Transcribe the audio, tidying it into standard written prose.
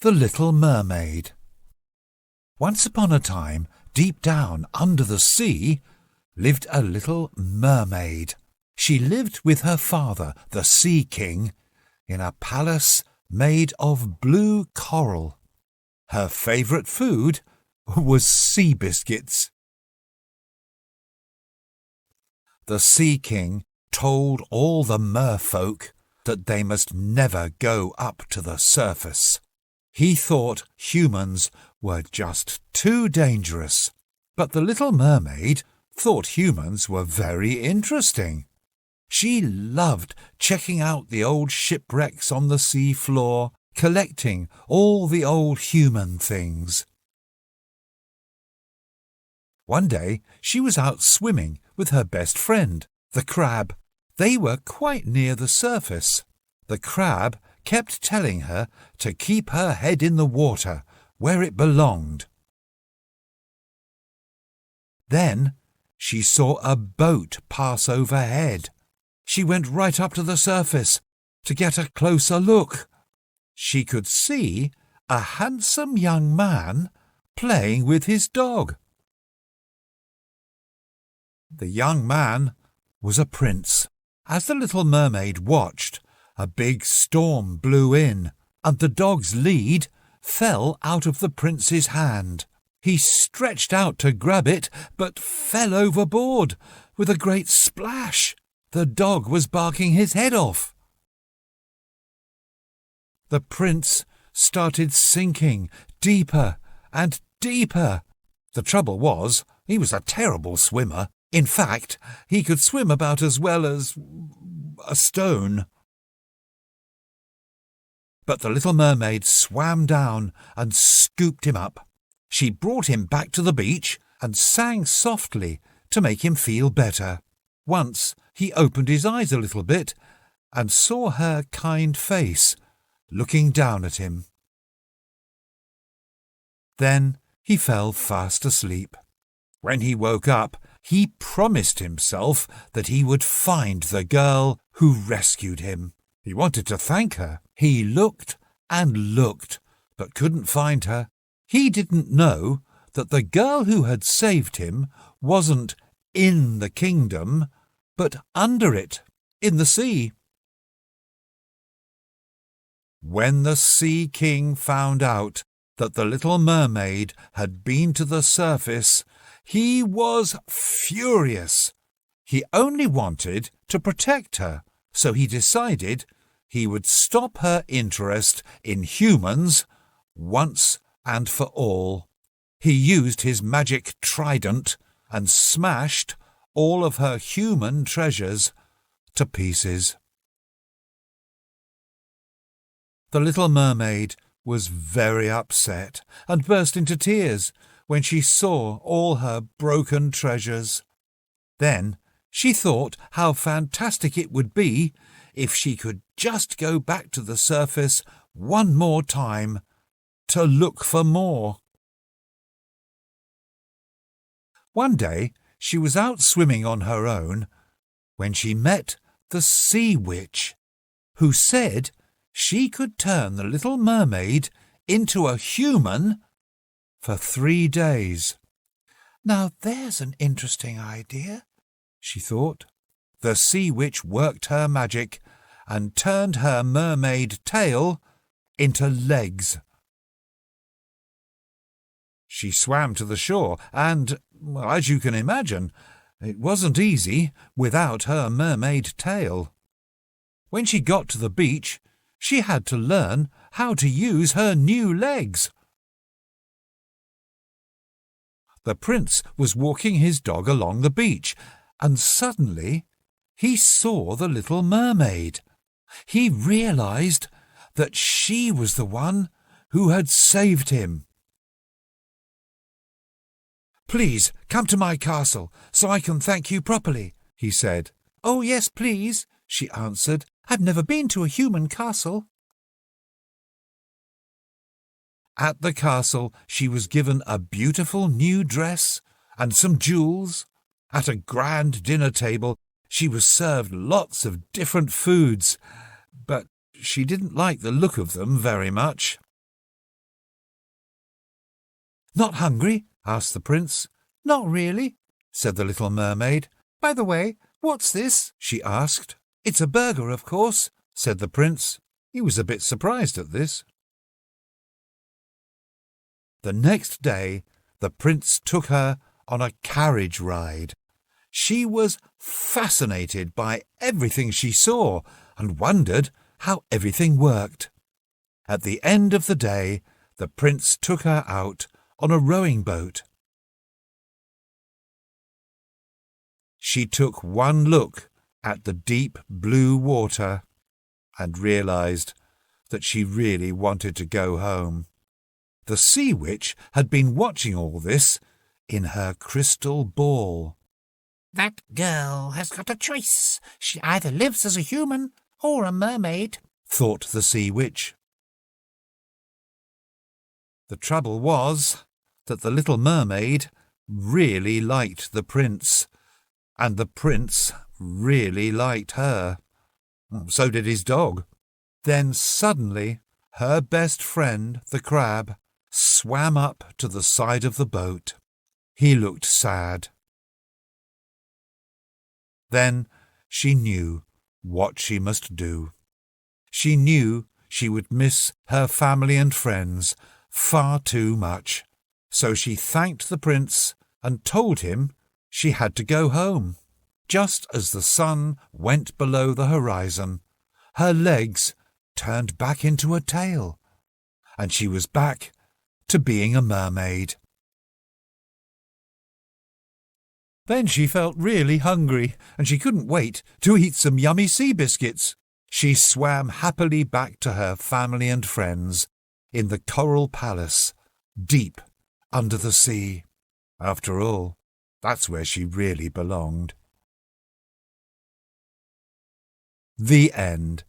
The Little Mermaid. Once upon a time, deep down under the sea, lived a little mermaid. She lived with her father, the Sea King, in a palace made of blue coral. Her favourite food was sea biscuits. The Sea King told all the merfolk that they must never go up to the surface. He thought humans were just too dangerous, but the little mermaid thought humans were very interesting. She loved checking out the old shipwrecks on the sea floor, collecting all the old human things. One day she was out swimming with her best friend, the crab. They were quite near the surface. The crab kept telling her to keep her head in the water where it belonged. Then she saw a boat pass overhead. She went right up to the surface to get a closer look. She could see a handsome young man playing with his dog. The young man was a prince. As the little mermaid watched, a big storm blew in, and the dog's lead fell out of the prince's hand. He stretched out to grab it, but fell overboard with a great splash. The dog was barking his head off. The prince started sinking deeper and deeper. The trouble was, he was a terrible swimmer. In fact, he could swim about as well as a stone. But the little mermaid swam down and scooped him up. She brought him back to the beach and sang softly to make him feel better. Once he opened his eyes a little bit and saw her kind face looking down at him. Then he fell fast asleep. When he woke up, he promised himself that he would find the girl who rescued him. He wanted to thank her. He looked and looked, but couldn't find her. He didn't know that the girl who had saved him wasn't in the kingdom, but under it, in the sea. When the Sea King found out that the little mermaid had been to the surface, he was furious. He only wanted to protect her, so he decided he would stop her interest in humans once and for all. He used his magic trident and smashed all of her human treasures to pieces. The little mermaid was very upset and burst into tears when she saw all her broken treasures. Then she thought how fantastic it would be if she could just go back to the surface one more time to look for more. One day she was out swimming on her own when she met the Sea Witch, who said she could turn the little mermaid into a human for 3 days. Now there's an interesting idea, she thought. The Sea Witch worked her magic and turned her mermaid tail into legs. She swam to the shore and, as you can imagine, it wasn't easy without her mermaid tail. When she got to the beach, she had to learn how to use her new legs. The prince was walking his dog along the beach, and suddenly he saw the little mermaid. He realized that she was the one who had saved him. "Please come to my castle so I can thank you properly," he said. "Oh, yes, please," she answered. "I've never been to a human castle." At the castle, she was given a beautiful new dress and some jewels. At a grand dinner table, she was served lots of different foods, but she didn't like the look of them very much. Not hungry? Asked the prince. Not really, said the little mermaid. By the way, what's this? She asked. It's a burger, of course, said the prince. He was a bit surprised at this. The next day, the prince took her on a carriage ride. She was fascinated by everything she saw and wondered how everything worked. At the end of the day, the prince took her out on a rowing boat. She took one look at the deep blue water and realized that she really wanted to go home. The sea witch had been watching all this in her crystal ball. That girl has got a choice. She either lives as a human or a mermaid, thought the sea witch. The trouble was that the little mermaid really liked the prince, and the prince really liked her. So did his dog. Then suddenly her best friend, the crab, swam up to the side of the boat. He looked sad. Then she knew what she must do. She knew she would miss her family and friends far too much. So she thanked the prince and told him she had to go home. Just as the sun went below the horizon, her legs turned back into a tail, and she was back to being a mermaid. Then she felt really hungry, and she couldn't wait to eat some yummy sea biscuits. She swam happily back to her family and friends in the coral palace, deep under the sea. After all, that's where she really belonged. The end.